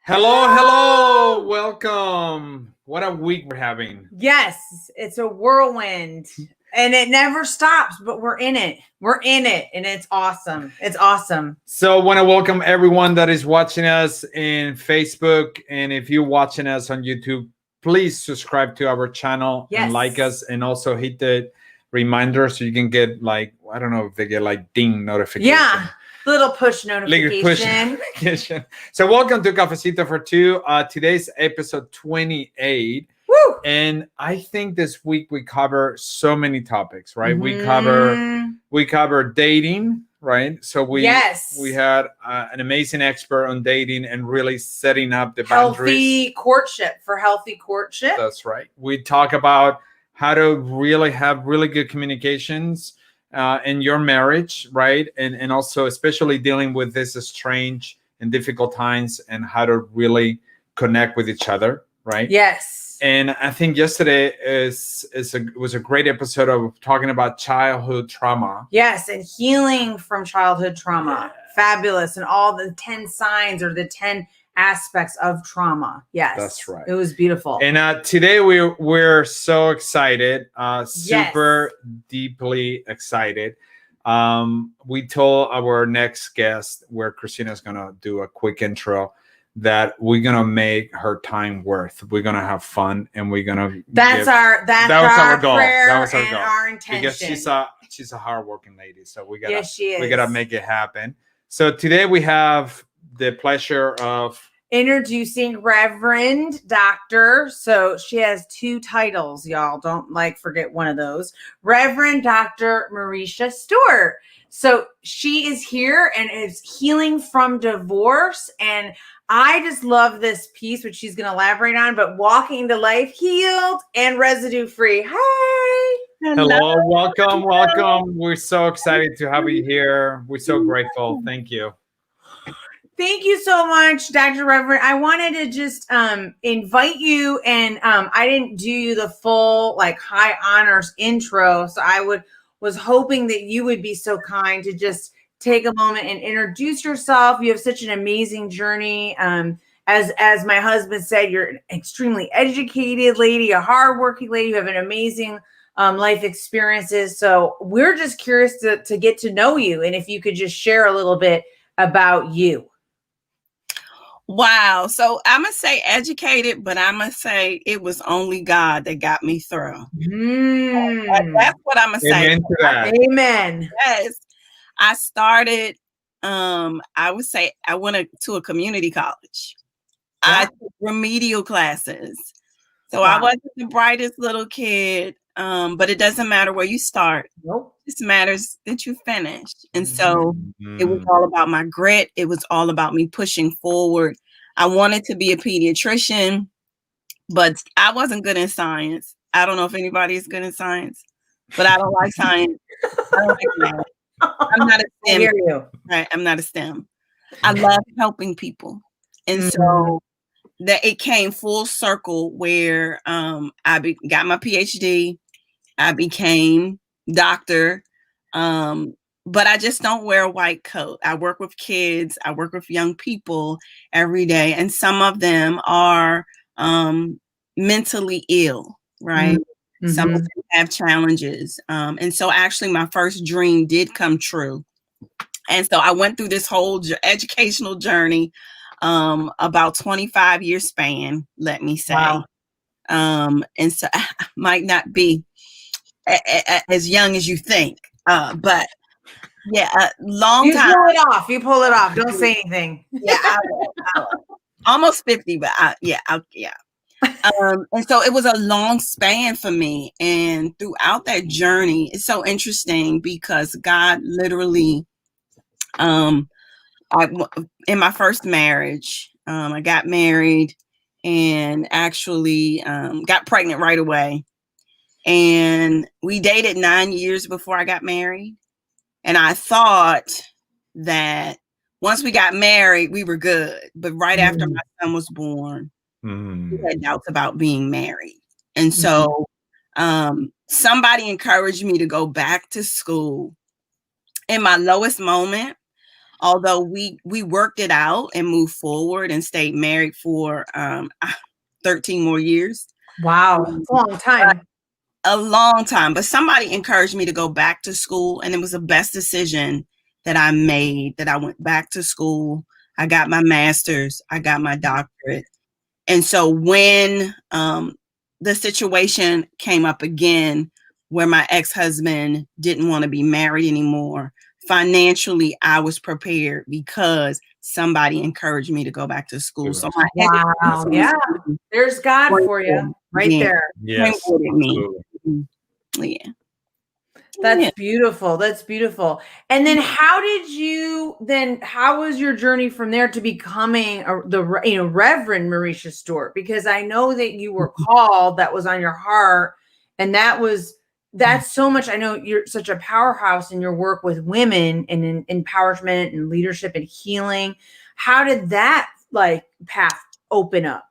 Hello, hello, welcome. What a week we're having. Yes, it's a whirlwind and it never stops, but we're in it. We're in it and it's awesome. It's awesome. So I want to welcome everyone that is watching us in Facebook. And if you're watching us on YouTube, please subscribe to our channel and like us, and also hit the reminder so you can get I don't know if they get ding notification. Yeah. Little push notification. So welcome to Cafecito for Two. Today's episode 28. Woo! And I think this week we cover so many topics, right? Mm-hmm. We cover dating, right? So we had an amazing expert on dating and really setting up the boundaries. Healthy courtship. That's right. We talk about how to really have really good communications in your marriage, right? And also especially dealing with this strange and difficult times and how to really connect with each other, right? Yes. And I think yesterday was a great episode of talking about childhood trauma. Yes, and healing from childhood trauma. Yeah. Fabulous. And all the 10 signs or the 10 aspects of trauma. Yes, that's right. It was beautiful. And today we're so excited, super deeply excited. We told our next guest, where Christina's gonna do a quick intro, that we're gonna make her time worth. We're gonna have fun, and we're gonna. That was our goal. That was our goal. Our intention. Because she's a hardworking lady, so we gotta gotta make it happen. So today we have the pleasure of introducing Reverend Dr. So she has 2 titles, y'all. Don't forget one of those. Reverend Dr. Marisha Stewart. So she is here and is healing from divorce. And I just love this piece, which she's going to elaborate on, but walking to life healed and residue free. Hey. Hello. Welcome. We're so excited to have you here. We're so grateful. Thank you. Thank you so much, Dr. Reverend. I wanted to just invite you, and I didn't do you the full high honors intro, so I was hoping that you would be so kind to just take a moment and introduce yourself. You have such an amazing journey. As my husband said, you're an extremely educated lady, a hardworking lady. You have an amazing life experiences. So we're just curious to get to know you, and if you could just share a little bit about you. Wow. So I'm going to say educated, but I'm going to say it was only God that got me through. That's what I'm going to say. Amen to that. Amen. Yes. I started, I would say I went to a community college. Yeah. I took remedial classes. So I wasn't the brightest little kid, but it doesn't matter where you start. Nope. It just matters that you finish. And so it was all about my grit. It was all about me pushing forward. I wanted to be a pediatrician, but I wasn't good in science. I don't know if anybody is good in science, but I don't like science. I don't like math. I'm not a STEM. I hear you. Right? I'm not a STEM. I love helping people. And so that it came full circle where I got my Ph.D. I became doctor, but I just don't wear a white coat. I work with kids. I work with young people every day, and some of them are mentally ill, right? Mm-hmm. Some of them have challenges, and so actually my first dream did come true. And so I went through this whole educational journey, about 25-year span, let me say. Wow. And so I might not be as young as you think, but yeah, long time. You pull it off. Don't say anything. Yeah, I will. Almost 50, but yeah. And so it was a long span for me. And throughout that journey, it's so interesting because God literally, in my first marriage, I got married and actually got pregnant right away. And we dated 9 years before I got married. And I thought that once we got married, we were good. But right after my son was born, we had doubts about being married. And so somebody encouraged me to go back to school in my lowest moment. although we worked it out and moved forward and stayed married for 13 more years. Wow, it's a long time. A long time, but somebody encouraged me to go back to school, and it was the best decision that I made, that I went back to school. I got my master's, I got my doctorate. And so when the situation came up again where my ex-husband didn't want to be married anymore, financially, I was prepared because somebody encouraged me to go back to school. So wow, yeah, there's God for you right there. Yes, yeah. That's beautiful. That's beautiful. And then how was your journey from there to becoming Reverend Marisha Stewart? Because I know that you were called, that was on your heart, and that's so much. I know you're such a powerhouse in your work with women and in empowerment and leadership and healing. How did that path open up?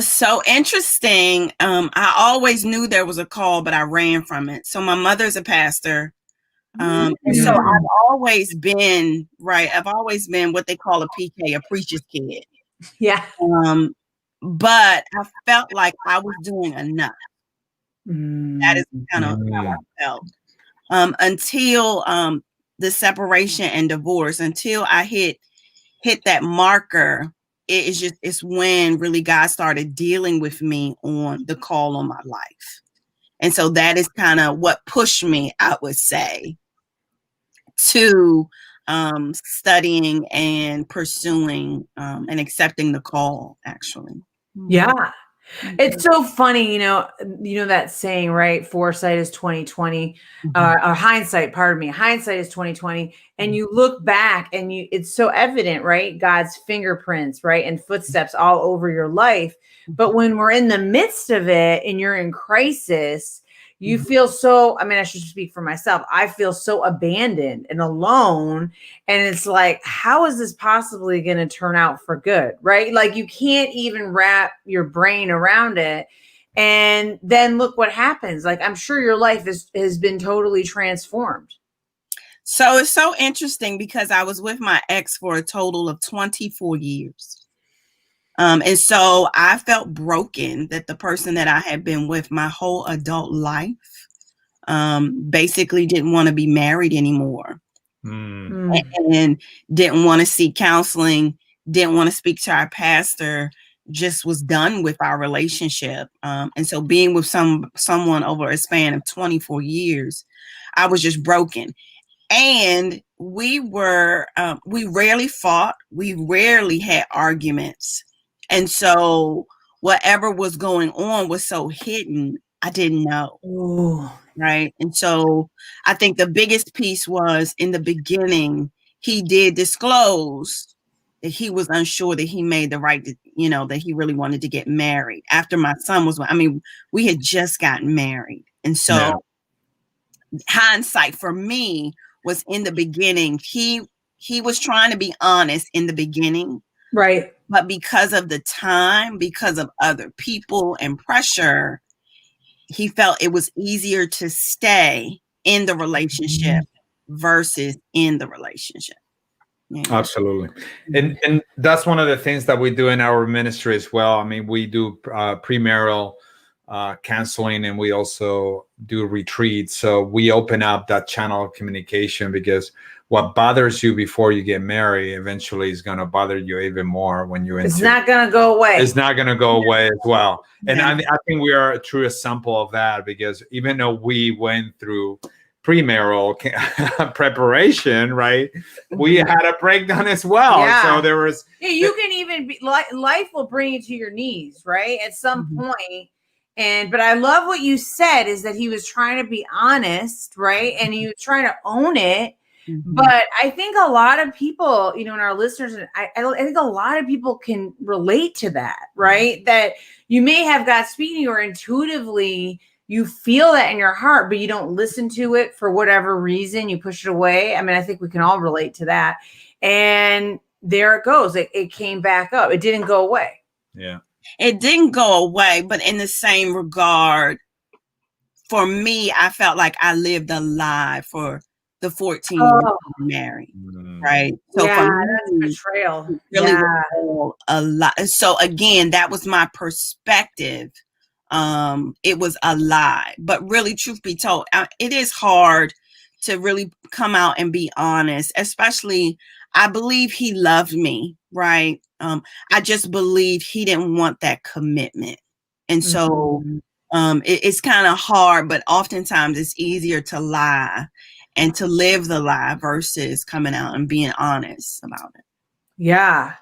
So interesting. I always knew there was a call, but I ran from it. So my mother's a pastor. And so I've always been what they call a PK, a preacher's kid. Yeah. But I felt like I was doing enough. That is kind of how I felt. Until the separation and divorce, until I hit that marker, it's when really God started dealing with me on the call on my life. And so that is kind of what pushed me, I would say, to studying and pursuing and accepting the call, actually. Yeah. It's so funny, you know that saying, right? Foresight is 20/20, or hindsight, pardon me. Hindsight is 20/20. And you look back and it's so evident, right? God's fingerprints, right? And footsteps all over your life. But when we're in the midst of it and you're in crisis, you feel so, I should speak for myself. I feel so abandoned and alone. And it's like, how is this possibly going to turn out for good? Right? Like you can't even wrap your brain around it. And then look what happens. Like, I'm sure your life has been totally transformed. So it's so interesting because I was with my ex for a total of 24 years. And so I felt broken that the person that I had been with my whole adult life basically didn't want to be married anymore. And didn't want to seek counseling, didn't want to speak to our pastor, just was done with our relationship. And so being with someone over a span of 24 years, I was just broken. And we rarely fought. We rarely had arguments. And so whatever was going on was so hidden, I didn't know. Ooh. Right. And so I think the biggest piece was in the beginning, he did disclose that he was unsure that he made the right, that he really wanted to get married after my son was, we had just gotten married. And so hindsight for me was in the beginning, he was trying to be honest in the beginning. Right. But because of the time, because of other people and pressure, he felt it was easier to stay in the relationship versus in the relationship. Yeah. Absolutely. And that's one of the things that we do in our ministry as well. We do premarital counseling, and we also do retreats. So we open up that channel of communication, because what bothers you before you get married eventually is going to bother you even more when you're It's not going to go away. It's not going to go away as well. And I think we are a true example of that, because even though we went through premarital preparation, right, we had a breakdown as well. Yeah. So there was. Yeah, you can even be life will bring you to your knees, right, at some point. But I love what you said, is that he was trying to be honest, right, and he was trying to own it. But I think a lot of people, and our listeners, I think a lot of people can relate to that, right? That you may have God speaking to you, or intuitively you feel that in your heart, but you don't listen to it for whatever reason. You push it away. I think we can all relate to that. And there it goes. It came back up. It didn't go away. Yeah. It didn't go away, but in the same regard, for me, I felt like I lived a lie for the 14 years married, right? So yeah, for me, that's betrayal. it really was a lot. So again, that was my perspective. It was a lie, but really, truth be told, it is hard to really come out and be honest, especially I believe he loved me, right? I just believe he didn't want that commitment. And so it's kind of hard, but oftentimes it's easier to lie and to live the lie versus coming out and being honest about it. Yeah.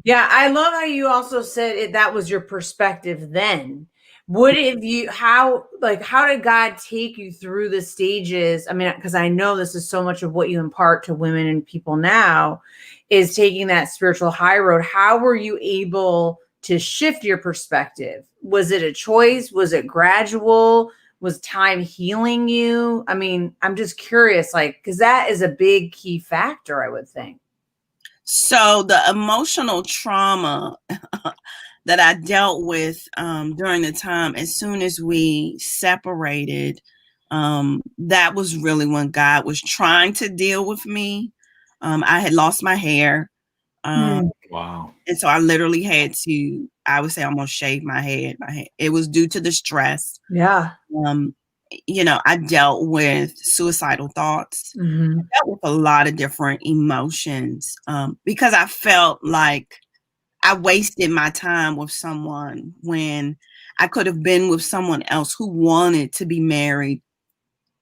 Yeah. I love how you also said that was your perspective then. What if you, how did God take you through the stages? I mean, because I know this is so much of what you impart to women and people now is taking that spiritual high road. How were you able to shift your perspective? Was it a choice? Was it gradual? Was time healing you? I mean, I'm just curious, because that is a big key factor, I would think. So the emotional trauma that I dealt with during the time, as soon as we separated, that was really when God was trying to deal with me. I had lost my hair. Wow. And so I literally had to, I would say, almost shave my head. It was due to the stress. Yeah. I dealt with suicidal thoughts. I dealt with a lot of different emotions because I felt like I wasted my time with someone when I could have been with someone else who wanted to be married.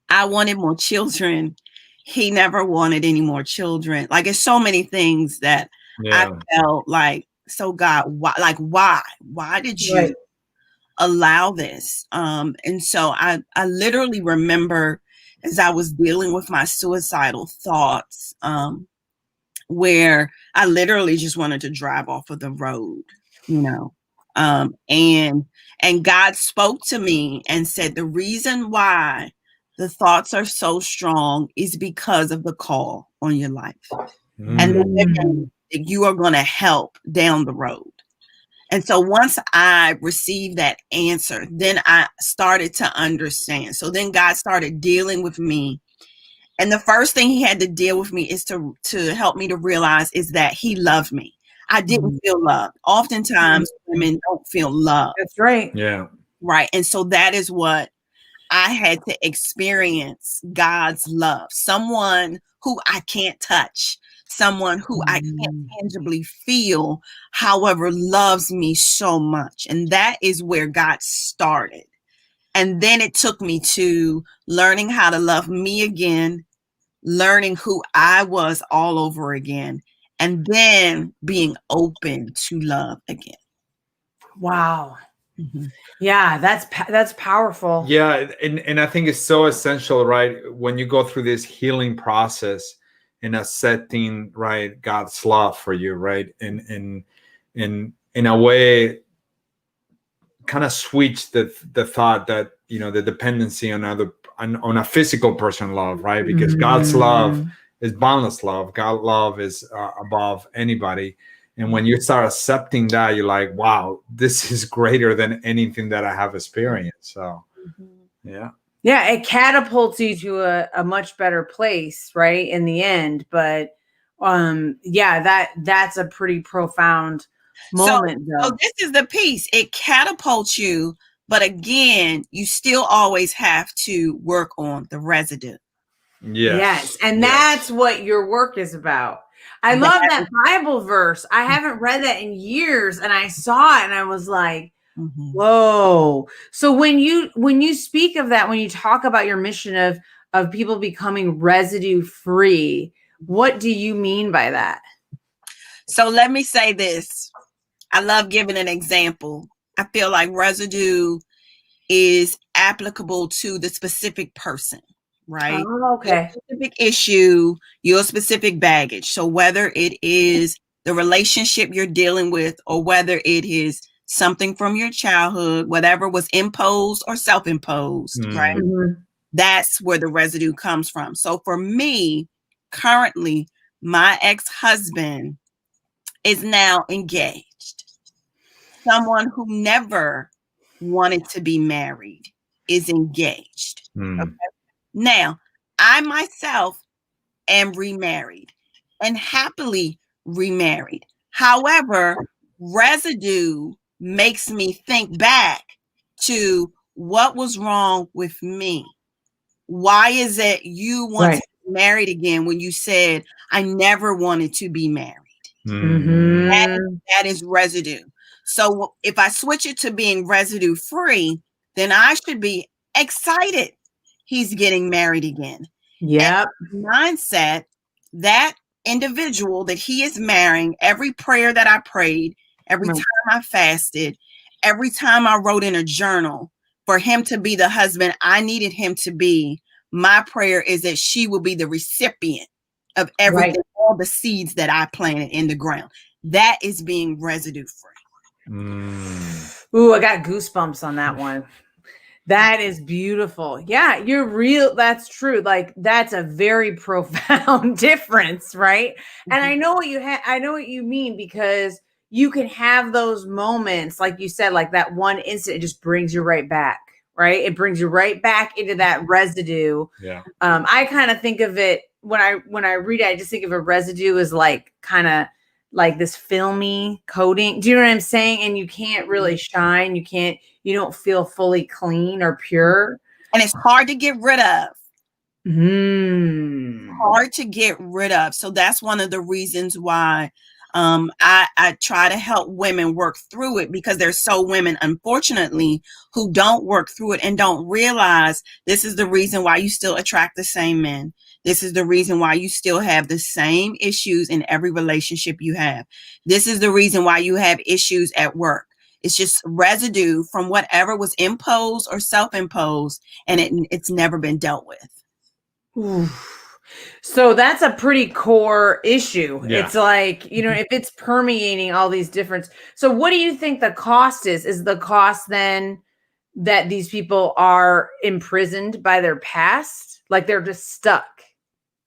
I wanted more children. He never wanted any more children. Like, it's so many things that I felt like, so God, why did you allow this? And so I literally remember as I was dealing with my suicidal thoughts, where I literally just wanted to drive off of the road, and God spoke to me and said, the reason why the thoughts are so strong is because of the call on your life. And the women that you are going to help down the road. And so once I received that answer, then I started to understand. So then God started dealing with me. And the first thing he had to deal with me is to help me to realize is that he loved me. I didn't feel loved. Oftentimes women don't feel loved. That's right. Yeah. Right. And so that is what I had to experience, God's love. Someone who I can't touch, someone who I can't tangibly feel, however, loves me so much. And that is where God started. And then it took me to learning how to love me again, learning who I was all over again, and then being open to love again. Wow. Yeah, that's powerful. Yeah, and I think it's so essential, right? When you go through this healing process and accepting, right, God's love for you, right? And in a way, kind of switch the thought that the dependency on on a physical person love, right? Because God's love is boundless love. God's love is above anybody. And when you start accepting that, you're like, wow, this is greater than anything that I have experienced. So, yeah. Yeah, it catapults you to a much better place, right? In the end. But that's a pretty profound moment. So this is the piece. It catapults you, but again, you still always have to work on the residue. Yes. And that's what your work is about. I love that Bible verse. I haven't read that in years, and I saw it and I was like, whoa. So when you speak of that, when you talk about your mission of people becoming residue free, what do you mean by that? So let me say this. I love giving an example. I feel like residue is applicable to the specific person, right? Oh, okay. Your specific issue, your specific baggage. So whether it is the relationship you're dealing with, or whether it is something from your childhood, whatever was imposed or self-imposed, right? That's where the residue comes from. So for me, currently, my ex-husband is now engaged. Someone who never wanted to be married is engaged. Okay? Now, I myself and remarried, and happily remarried. However, residue makes me think back to what was wrong with me. Why is it you want to be married again when you said, I never wanted to be married? That is residue. So if I switch it to being residue free, then I should be excited he's getting married again. Yep. Mindset, that individual that he is marrying, every prayer that I prayed, every time I fasted, every time I wrote in a journal for him to be the husband I needed him to be, my prayer is that she will be the recipient of everything, all the seeds that I planted in the ground. That is being residue free. Ooh, I got goosebumps on that one. That is beautiful. Yeah, you're real. That's true. Like, that's a very profound difference, right? And I know what I know what you mean, because you can have those moments, like you said, like that one incident just brings you right back, right? It brings you right back into that residue. Yeah. I kind of think of it when I read it, I just think of a residue as like kind of like this filmy coating. Do you know what I'm saying? And you can't really shine. You don't feel fully clean or pure. And it's hard to get rid of. Hard to get rid of. So that's one of the reasons why I try to help women work through it, because there's so women, unfortunately, who don't work through it and don't realize this is the reason why you still attract the same men. This is the reason why you still have the same issues in every relationship you have. This is the reason why you have issues at work. It's just residue from whatever was imposed or self-imposed, and it's never been dealt with. Oof. So that's a pretty core issue. Yeah. It's like, if it's permeating all these different. So what do you think the cost is? Is the cost then that these people are imprisoned by their past? Like they're just stuck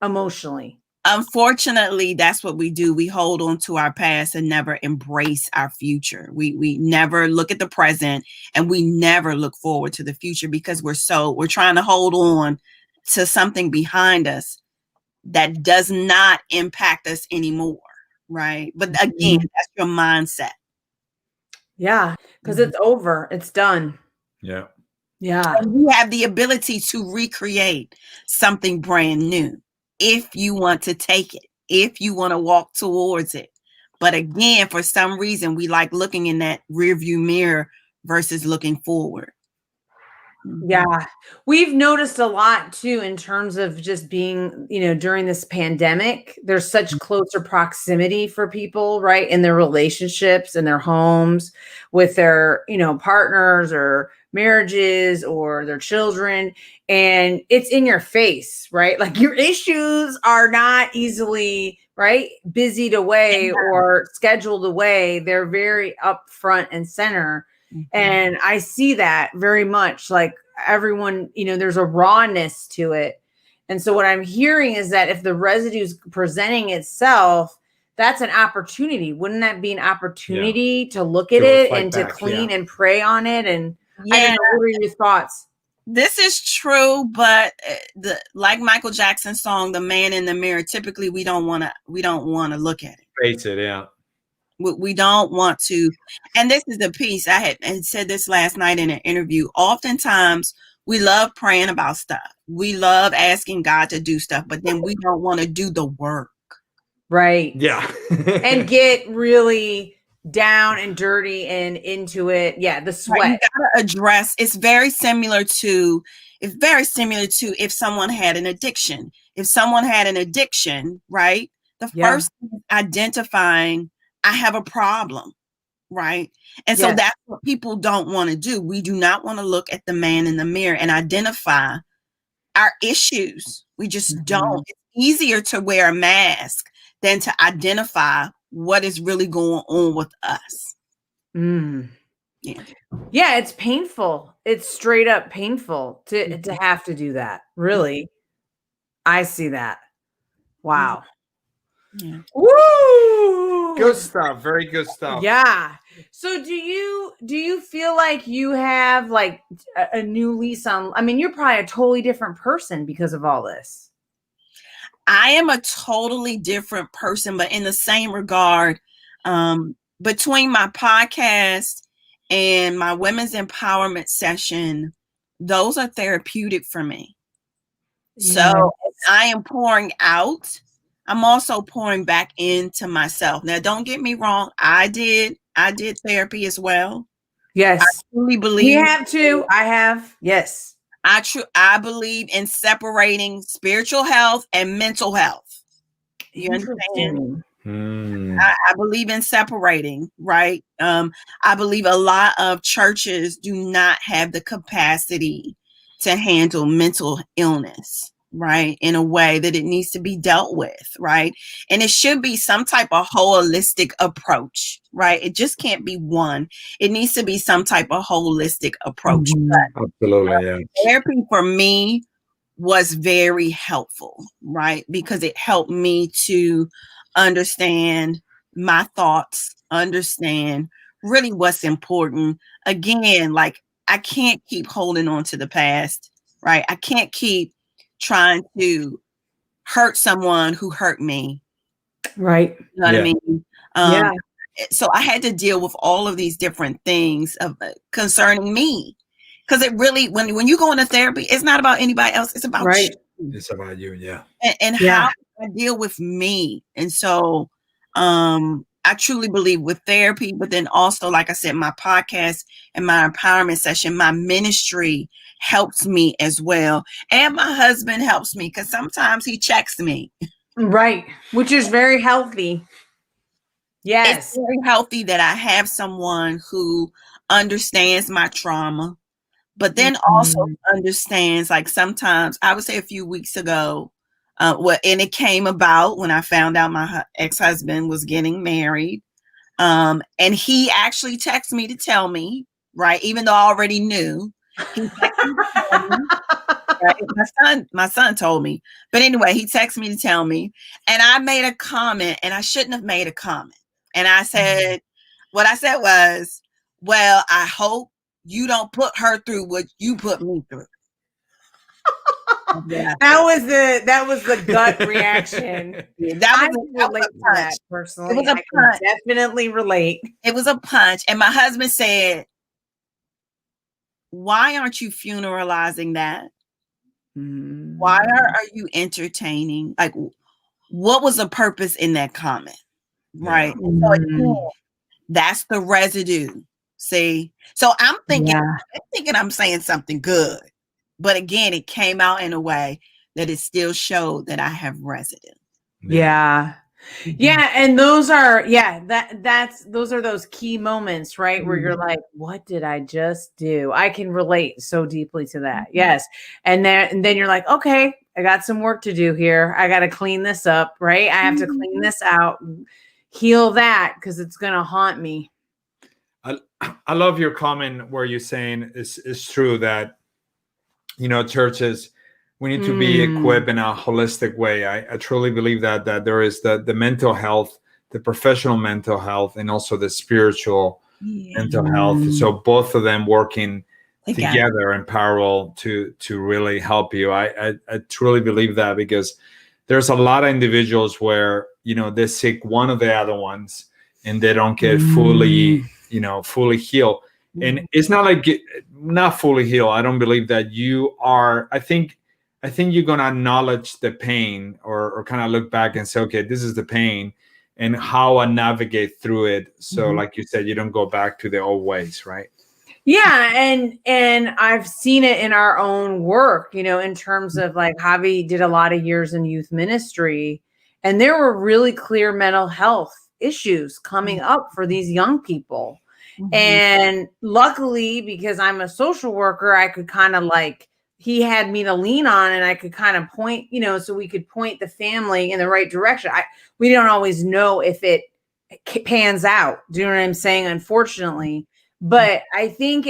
emotionally? Unfortunately, that's what we do. We hold on to our past and never embrace our future. We never look at the present, and we never look forward to the future, because we're trying to hold on to something behind us that does not impact us anymore, right? But again, that's your mindset. Yeah, because it's over. It's done. Yeah. Yeah. And you have the ability to recreate something brand new if you want to take it, if you want to walk towards it. But again, for some reason, we like looking in that rearview mirror versus looking forward. Yeah, we've noticed a lot too in terms of just being, during this pandemic, there's such closer proximity for people, right? In their relationships, in their homes, with their, partners or marriages or their children. And it's in your face, right? Like your issues are not easily, right, busied away or scheduled away. They're very up front and center. And I see that very much, like everyone, there's a rawness to it. And so what I'm hearing is that if the residue is presenting itself, that's an opportunity. Wouldn't that be an opportunity to look at it and to clean and pray on it? And I don't know, what are your thoughts? This is true, but like Michael Jackson's song, "The Man in the Mirror," typically we don't want to look at it. Face it, yeah. We don't want to. And this is the piece I had said this last night in an interview. Oftentimes we love praying about stuff. We love asking God to do stuff, but then we don't want to do the work. Right. Yeah. And get really down and dirty and into it. Yeah. The sweat. Right, you gotta address. It's very similar to if someone had an addiction. If someone had an addiction, right? The first thing is identifying, I have a problem, right? And so that's what people don't want to do. We do not want to look at the man in the mirror and identify our issues. We just don't. It's easier to wear a mask than to identify what is really going on with us. Yeah, it's painful. It's straight up painful to have to do that. Really. I see that. Wow. Yeah. Woo! Good stuff. Very good stuff. Yeah. So do you feel like you have like a new lease on? I mean, you're probably a totally different person because of all this. I am a totally different person, but in the same regard, between my podcast and my women's empowerment session, those are therapeutic for me. So I am pouring out. I'm also pouring back into myself. Now, don't get me wrong. I did therapy as well. Yes. I truly believe. We have to. I have. Yes. I believe in separating spiritual health and mental health. You understand? I believe in separating, right? I believe a lot of churches do not have the capacity to handle mental illness, right, in a way that it needs to be dealt with, right? And it should be some type of holistic approach, right? It just can't be one. It needs to be some type of holistic approach. Absolutely, yeah. Therapy for me was very helpful, right? Because it helped me to understand my thoughts, understand really what's important. Again, like I can't keep holding on to the past, right? I can't keep trying to hurt someone who hurt me. Right. You know what I mean? Yeah. So I had to deal with all of these different things concerning me. Because it really, when you go into therapy, it's not about anybody else. It's about you. It's about you, yeah. And how I deal with me. And so I truly believe with therapy, but then also, like I said, my podcast and my empowerment session, my ministry helps me as well. And my husband helps me because sometimes he checks me. Right. Which is very healthy. Yes. It's very healthy that I have someone who understands my trauma, but then also understands, like sometimes, I would say a few weeks ago, and it came about when I found out my ex-husband was getting married. And he actually texted me to tell me, right, even though I already knew. He texted me to tell me, right? My son told me. But anyway, he texted me to tell me. And I made a comment, and I shouldn't have made a comment. And I said, what I said was, well, I hope you don't put her through what you put me through. That was the gut reaction. That was a punch. Personally, it was a punch. Definitely relate. It was a punch. And my husband said, why aren't you funeralizing that? Why are you entertaining? Like, what was the purpose in that comment? Right. So again, that's the residue. See, so I'm thinking I'm saying something good, but again, it came out in a way that it still showed that I have residue. Yeah. And those are, those are those key moments, right? Where you're like, what did I just do? I can relate so deeply to that. Yes. And then you're like, okay, I got some work to do here. I got to clean this up, right? I have to clean this out, heal that, because it's going to haunt me. I love your comment where you're saying it's true that, churches, we need to be equipped in a holistic way. I truly believe that there is the mental health, the professional mental health, and also the spiritual mental health. So both of them working together in parallel to really help you. I truly believe that, because there's a lot of individuals where, they seek one of the other ones and they don't get fully healed. And it's not like not fully healed. I don't believe that you are. I think you're going to acknowledge the pain or kind of look back and say, okay, this is the pain and how I navigate through it. So like you said, you don't go back to the old ways, right? Yeah. And I've seen it in our own work, in terms of like Javi did a lot of years in youth ministry, and there were really clear mental health issues coming up for these young people. And luckily, because I'm a social worker, I could kind of he had me to lean on, and I could kind of point, so we could point the family in the right direction. We don't always know if it pans out. Do you know what I'm saying? Unfortunately, but I think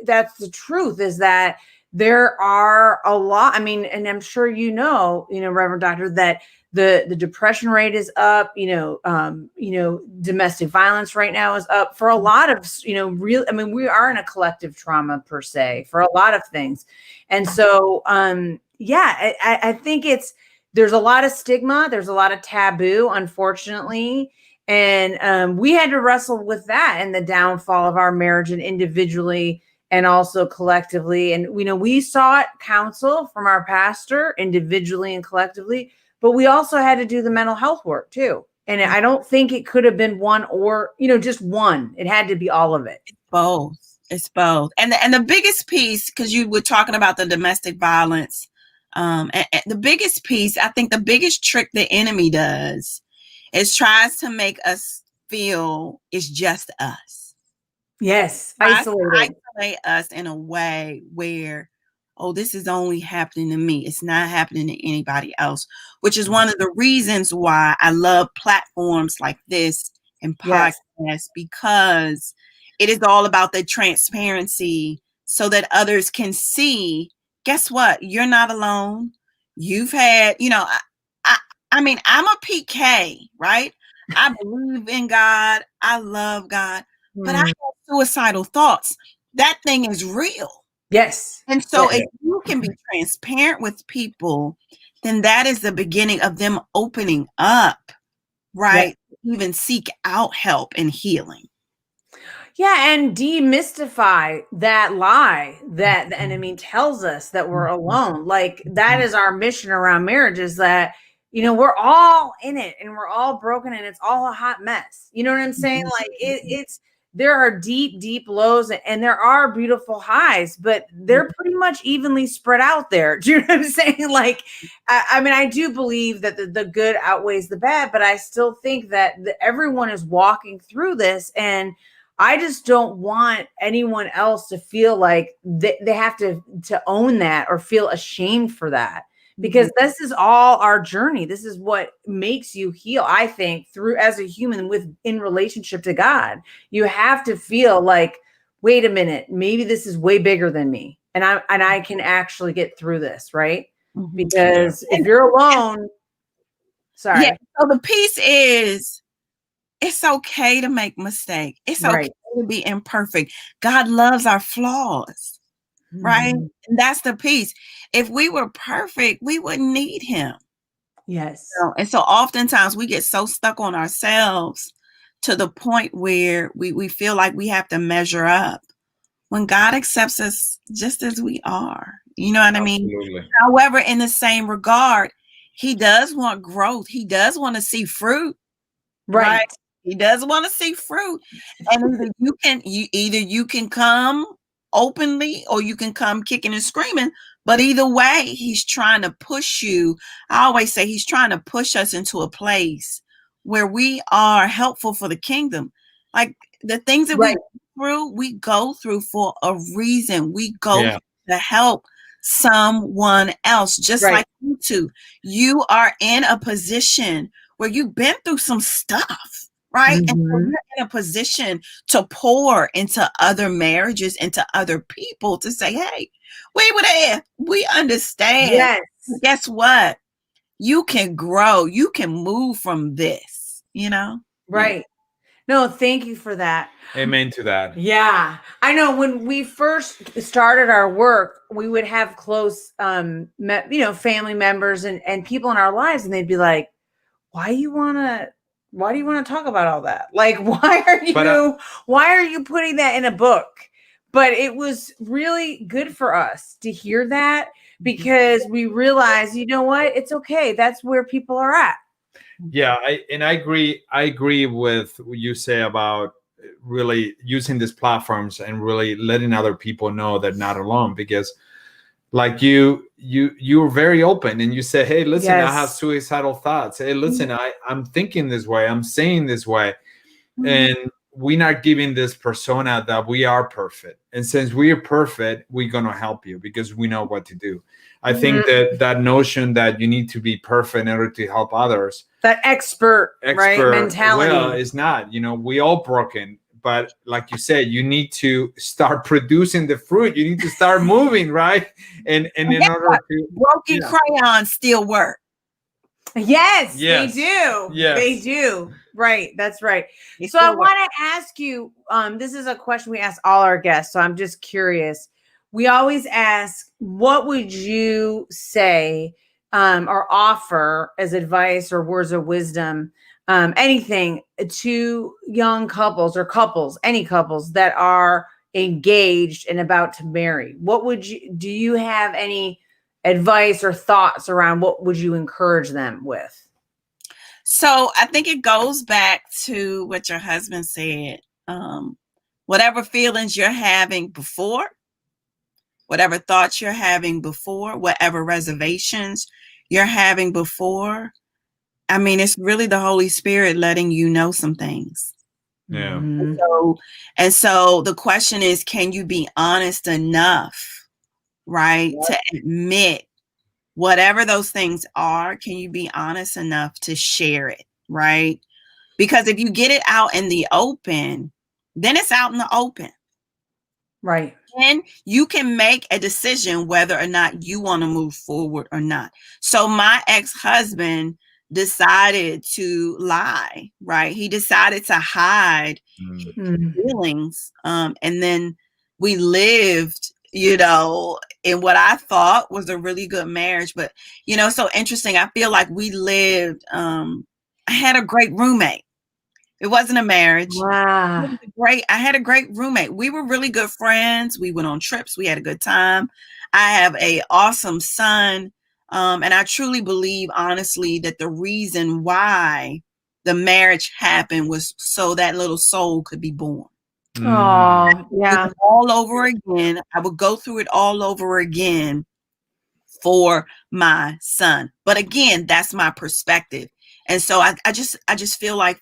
that's the truth, is that there are a lot. I mean, and I'm sure Reverend Doctor, that the depression rate is up. Domestic violence right now is up for a lot of we are in a collective trauma per se for a lot of things, and so I think there's a lot of stigma. There's a lot of taboo, unfortunately. And we had to wrestle with that and the downfall of our marriage, and individually and also collectively. And, we sought counsel from our pastor individually and collectively, but we also had to do the mental health work too. And I don't think it could have been one or, just one. It had to be all of it. Both. It's both. And the biggest piece, because you were talking about the domestic violence, and the biggest piece, I think the biggest trick the enemy does is tries to make us feel it's just us. Yes. Isolated. Isolate us in a way where, oh, this is only happening to me. It's not happening to anybody else, which is one of the reasons why I love platforms like this and podcasts, because it is all about the transparency so that others can see, guess what? You're not alone. You've had, I mean, I'm a PK, right? I believe in God. I love God, but I have suicidal thoughts. That thing is real. Yes. And so if you can be transparent with people, then that is the beginning of them opening up, right? Yeah. Even seek out help and healing. Yeah, and demystify that lie that the enemy tells us that we're alone. Like, that is our mission around marriage, is that, we're all in it and we're all broken and it's all a hot mess. You know what I'm saying? Like, there are deep, deep lows and there are beautiful highs, but they're pretty much evenly spread out there. Do you know what I'm saying? Like, I mean, I do believe that the good outweighs the bad, but I still think that everyone is walking through this, and I just don't want anyone else to feel like they have to own that or feel ashamed for that, because this is all our journey. This is what makes you heal, I think, through as a human in relationship to God. You have to feel like, wait a minute, maybe this is way bigger than me, and I can actually get through this, right? Because if you're alone, sorry. Yeah. So the piece is, it's okay to make mistakes. It's okay to be imperfect. God loves our flaws, right? And that's the piece. If we were perfect, we wouldn't need him. Yes. And so oftentimes we get so stuck on ourselves to the point where we feel like we have to measure up, when God accepts us just as we are. You know what I mean? However, in the same regard, he does want growth. He does want to see fruit. Right? He does want to see fruit. And either you can come openly or you can come kicking and screaming. But either way, he's trying to push you. I always say he's trying to push us into a place where we are helpful for the kingdom. Like, the things that we go through for a reason. We go to help someone else, just like you two. You are in a position where you've been through some stuff. Right. And so you're in a position to pour into other marriages, into other people, to say, hey, we were there. We understand. Yes. Guess what? You can grow. You can move from this, Right. Yeah. No, thank you for that. Amen to that. Yeah. I know when we first started our work, we would have close, family members and people in our lives, and they'd be like, why do you want to talk about all that? Like, why are you putting that in a book? But it was really good for us to hear that, because we realized, you know what? It's okay. That's where people are at. Yeah. I agree with what you say about really using these platforms and really letting other people know they're not alone, because like you were very open and you said, hey, listen, I have suicidal thoughts. Hey, listen, I'm thinking this way. I'm saying this way. And we're not giving this persona that we are perfect. And since we are perfect, we're going to help you because we know what to do. I think that notion that you need to be perfect in order to help others. That expert right, mentality. Well, it's not, we all broken. But like you said, you need to start producing the fruit. You need to start moving, right? And in order to broken crayons still work. Yes, they do. Yes. They do. Right. That's right. So I want to ask you, this is a question we ask all our guests. So I'm just curious. We always ask, what would you say or offer as advice or words of wisdom, anything to young couples or any couples that are engaged and about to marry? Do you have any advice or thoughts around what would you encourage them with? So I think it goes back to what your husband said. Whatever feelings you're having before, whatever thoughts you're having before, whatever reservations you're having before, I mean, it's really the Holy Spirit letting you know some things. Yeah. And so the question is, can you be honest enough, right, to admit whatever those things are? Can you be honest enough to share it, right? Because if you get it out in the open, then it's out in the open. Right. And you can make a decision whether or not you want to move forward or not. So my ex-husband decided to lie, right? He decided to hide his feelings. And then we lived, in what I thought was a really good marriage. But, so interesting. I feel like we lived, I had a great roommate. It wasn't a marriage. Wow. I had a great roommate. We were really good friends. We went on trips. We had a good time. I have an awesome son. And I truly believe, honestly, that the reason why the marriage happened was so that little soul could be born. Oh, yeah. All over again. I would go through it all over again for my son. But again, that's my perspective. And so I just feel like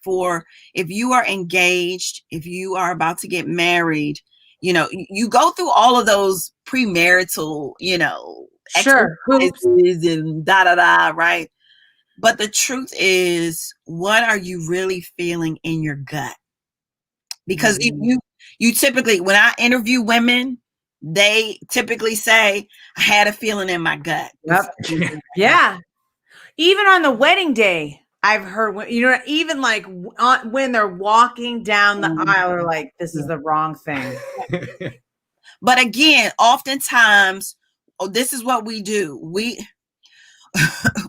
if you are engaged, if you are about to get married, you go through all of those premarital, sure, exercises and right? But the truth is, what are you really feeling in your gut? Because you typically, when I interview women, they typically say, I had a feeling in my gut. Yep. Yeah. Even on the wedding day, I've heard, even like when they're walking down the aisle, are like, this is the wrong thing. But again, oftentimes, this is what we do. We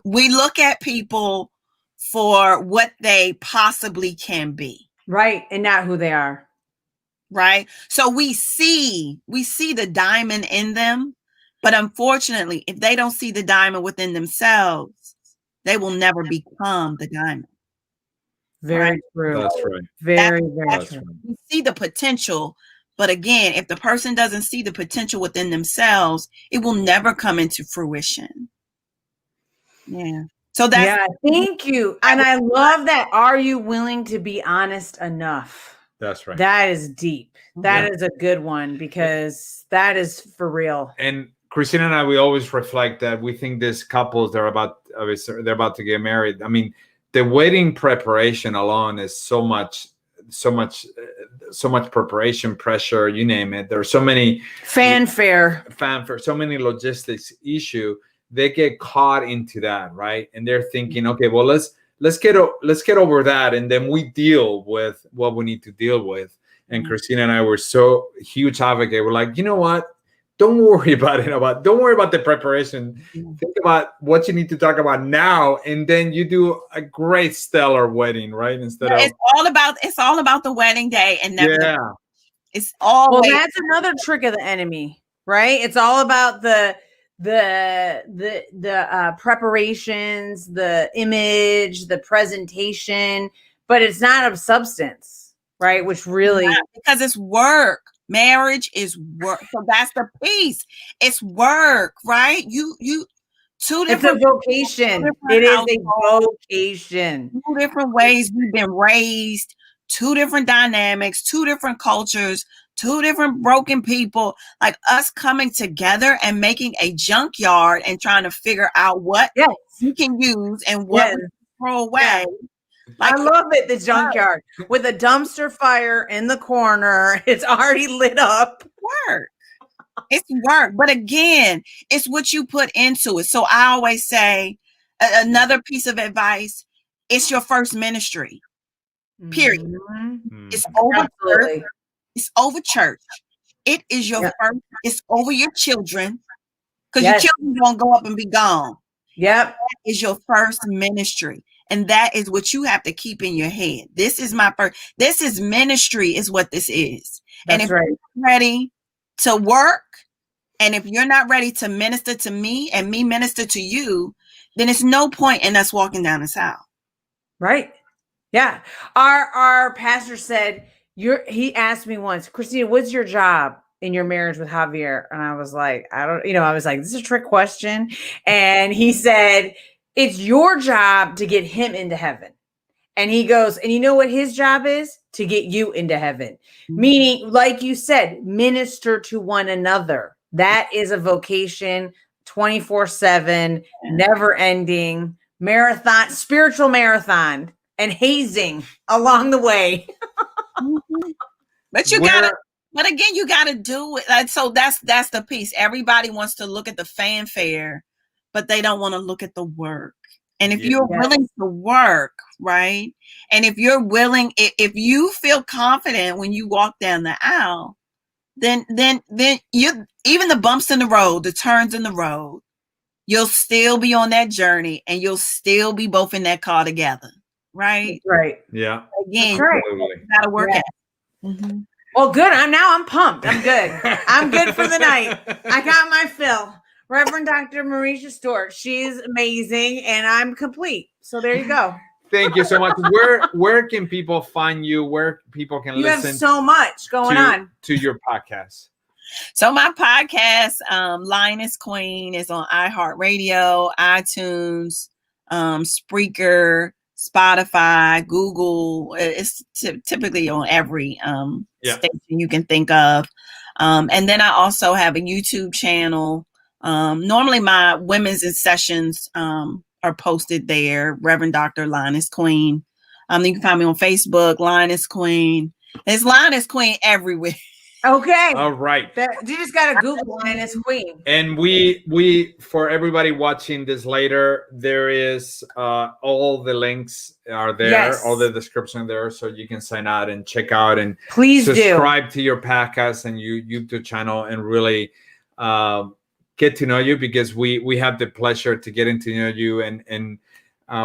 look at people for what they possibly can be. Right. And not who they are. Right. So we see the diamond in them. But unfortunately, if they don't see the diamond within themselves, they will never become the diamond. Very true. That's right. Very true. We see the potential, but again, if the person doesn't see the potential within themselves, it will never come into fruition. Yeah. So thank you. And I love that. Are you willing to be honest enough? That's right. That is deep. That is a good one, because that is for real. And Christina and I, we always reflect that we think these couples, they're about to get married. I mean, the wedding preparation alone is so much preparation, pressure, you name it. There are so many fanfare, so many logistics issue. They get caught into that, right? And they're thinking, okay, well, let's get over that, and then we deal with what we need to deal with. And Christina and I were so huge advocate. We're like, you know what? Don't worry about it. Don't worry about the preparation. Think about what you need to talk about now, and then you do a great stellar wedding, right? It's all about the wedding day, and never it's all. Well, that's another trick of the enemy, right? It's all about the preparations, the image, the presentation, but it's not of substance, right? Which really, because it's work. Marriage is work. So that's the piece. It's work, right? It's a vocation. It is a vocation. 2 different ways we've been raised, 2 different dynamics, 2 different cultures, 2 different broken people, like us coming together and making a junkyard and trying to figure out what you can use and what we throw away. Yeah. Like, I love it. The junkyard with a dumpster fire in the corner. It's already lit up. Work. It's work. But again, it's what you put into it. So I always say another piece of advice, it's your first ministry. Period. Mm-hmm. It's over church. It's over church. It is your first. It's over your children. Because your children don't go up and be gone. Yep. That is your first ministry. And that is what you have to keep in your head. This is my first. This is ministry is what this is. That's and if right. you're ready to work, and if you're not ready to minister to me and me minister to you, then it's no point in us walking down this aisle. Right. Yeah. Our pastor said, he asked me once, Christina, what's your job in your marriage with Javier? And I was like, I was like, this is a trick question. And he said, it's your job to get him into heaven. And he goes, and you know what his job is? To get you into heaven. Mm-hmm. Meaning, like you said, minister to one another. That is a vocation, 24/7, never ending marathon, spiritual marathon, and hazing along the way. But again, you gotta do it. Like, so that's the piece. Everybody wants to look at the fanfare, but they don't want to look at the work. And if you're willing to work, right? And if you're willing, if you feel confident when you walk down the aisle, then you, even the bumps in the road, the turns in the road, you'll still be on that journey, and you'll still be both in that car together, right? Right. Yeah. Again, you gotta work at it. Mm-hmm. Well, good. I'm pumped. I'm good. I'm good for the night. I got my fill. Reverend Dr. Marisha Stewart. She's amazing, and I'm complete. So there you go. Thank you so much. Where can people find you? Where people can listen? You have so much going on to your podcast. So my podcast, Lioness Queen, is on iHeartRadio, iTunes, Spreaker, Spotify, Google. It's typically on every station you can think of. And then I also have a YouTube channel. Normally my women's in sessions are posted there, Reverend Dr. Lioness Queen. You can find me on Facebook, Lioness Queen. There's Lioness Queen everywhere. Okay. All right. You just got to Google Lioness Queen. And we for everybody watching this later, there is all the links are there, all the description there, so you can sign out and check out and please subscribe to your podcast and your YouTube channel and really get to know you, because we have the pleasure to getting to know you, and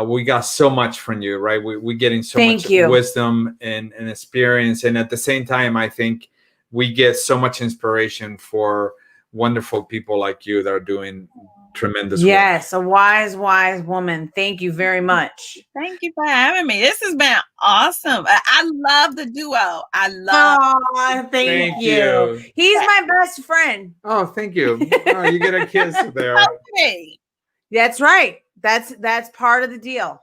we got so much from you, right? We're getting so much wisdom and experience, and at the same time, I think we get so much inspiration for wonderful people like you that are doing tremendous work. Yes, a wise woman. Thank you very much. Thank you for having me. This has been awesome. I love the duo. I love. Oh, thank you. He's my best friend. Oh, thank you. Oh, you get a kiss there. Okay. That's right. That's part of the deal.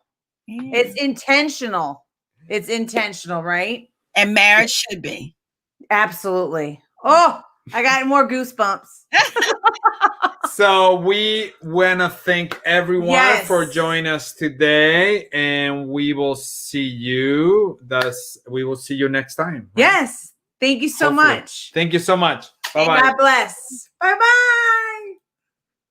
Yeah. It's intentional. It's intentional, right? And marriage should be. Absolutely. Oh, I got more goosebumps. So we want to thank everyone for joining us today, and we will see you. We will see you next time. Right? Yes. Thank you so much. Thank you so much. Bye-bye. God bless. Bye-bye.